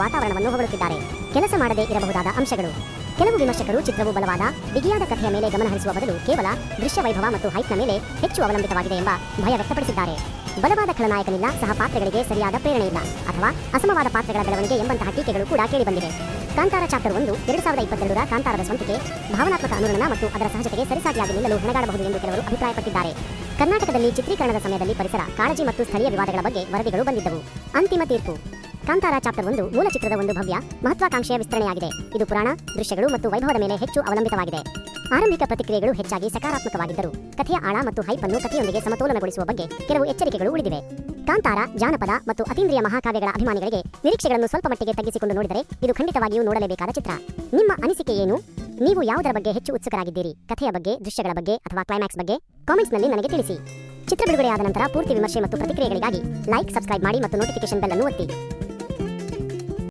ವಾತಾವರಣವನ್ನು ಹೊಗಳುತ್ತಿದ್ದಾರೆ. ಕೆಲಸ ಮಾಡದೇ ಇರಬಹುದಾದ ಅಂಶಗಳು. ಕೆಲವು ವಿಮರ್ಶಕರು ಚಿತ್ರವು ಬಲವಾದ, ಬಿಗಿಯಾದ ಕಥೆಯ ಮೇಲೆ ಗಮನ ಹರಿಸುವ ಬದಲು ಕೇವಲ ದೃಶ್ಯ ವೈಭವ ಮತ್ತು ಹೈಪ್ನ ಮೇಲೆ ಹೆಚ್ಚು ಅವಲಂಬಿತವಾಗಿದೆ ಎಂಬ ಭಯ ವ್ಯಕ್ತಪಡಿಸಿದ್ದಾರೆ. ಬಲವಾದ ಖಳನಾಯಕನಿಲ್ಲ, ಸಹ ಪಾತ್ರಗಳಿಗೆ ಸರಿಯಾದ ಪ್ರೇರಣೆ ಇಲ್ಲ, ಅಥವಾ ಅಸಮವಾದ ಪಾತ್ರಗಳ ಬೆಳವಣಿಗೆ ಎಂಬಂತಹ ಟೀಕೆಗಳು ಕೂಡ ಕೇಳಿಬಂದಿವೆ. ಕಾಂತಾರ ಚಾಪ್ಟರ್ 1 2022ರ ಕಾಂತಾರದ ಸ್ವಂತಿಕೆ, ಭಾವನಾತ್ಮಕ ಅನುರಣನ ಮತ್ತು ಅದರ ಸಹಜತೆಗೆ ಸರಿಸಾಟಿಯಾಗಿ ನಿಲ್ಲಲು ಹೆಣಗಾಡಬಹುದು ಎಂದು ಕೆಲವರು ಅಭಿಪ್ರಾಯಪಟ್ಟಿದ್ದಾರೆ. ಕರ್ನಾಟಕದಲ್ಲಿ ಚಿತ್ರೀಕರಣದ ಸಮಯದಲ್ಲಿ ಪರಿಸರ, ಕಾಳಜಿ ಮತ್ತು ಸ್ಥಳೀಯ ವಿವಾದಗಳ ಬಗ್ಗೆ ವರದಿಗಳು ಬಂದಿದ್ದವು. ಅಂತಿಮ ತೀರ್ಪು. ಕಾಂತಾರ ಚಾಪ್ಟರ್ 1 ಮೂಲ ಚಿತ್ರದ ಒಂದು ಭವ್ಯ, ಮಹತ್ವಾಕಾಂಕ್ಷೆಯ ವಿಸ್ತರಣೆಯಾಗಿದೆ. ಇದು ಪುರಾಣ, ದೃಶ್ಯಗಳು ಮತ್ತು ವೈಭವದ ಮೇಲೆ ಹೆಚ್ಚು ಅವಲಂಬಿತವಾಗಿದೆ. ಆರಂಭಿಕ ಪ್ರತಿಕ್ರಿಯೆಗಳು ಹೆಚ್ಚಾಗಿ ಸಕಾರಾತ್ಮಕವಾಗಿದ್ದರೂ, ಕಥೆಯ ಆಳ ಮತ್ತು ಹೈಪ್ ಅನ್ನು ಕಥೆಯೊಂದಿಗೆ ಸಮತೋಲನಗೊಳಿಸುವ ಬಗ್ಗೆ ಕೆಲವು ಎಚ್ಚರಿಕೆಗಳು ಉಳಿದಿವೆ. ಕಾಂತಾರ, ಜಾನಪದ ಮತ್ತು ಅತೀಂದ್ರಿಯ ಮಹಾಕಾವ್ಯಗಳ ಅಭಿಮಾನಿಗಳಿಗೆ ನಿರೀಕ್ಷೆಗಳನ್ನು ಸ್ವಲ್ಪ ಮಟ್ಟಿಗೆ ತಗ್ಗಿಸಿಕೊಂಡು ನೋಡಿದರೆ ಇದು ಖಂಡಿತವಾಗಿಯೂ ನೋಡಲೇಬೇಕಾದ ಚಿತ್ರ. ನಿಮ್ಮ ಅನಿಸಿಕೆ ಏನು? ನೀವು ಯಾವುದರ ಬಗ್ಗೆ ಹೆಚ್ಚು ಉತ್ಸುಕರಾಗಿದ್ದೀರಿ? ಕಥೆಯ ಬಗ್ಗೆ, ದೃಶ್ಯಗಳ ಬಗ್ಗೆ ಅಥವಾ ಕ್ಲೈಮ್ಯಾಕ್ಸ್ ಬಗ್ಗೆ? ಕಾಮೆಂಟ್ಸ್ನಲ್ಲಿ ನನಗೆ ತಿಳಿಸಿ. ಚಿತ್ರ ಬಿಡುಗಡೆಯಾದ ನಂತರ ಪೂರ್ತಿ ವಿಮರ್ಶೆ ಮತ್ತು ಪ್ರತಿಕ್ರಿಯೆಗಳಿಗಾಗಿ ಲೈಕ್, ಸಬ್ಸ್ಕ್ರೈಬ್ ಮಾಡಿ ಮತ್ತು ನೋಟಿಫಿಕೇಶನ್ ಬೆಲ್ ಅನ್ನು ಒತ್ತಿ.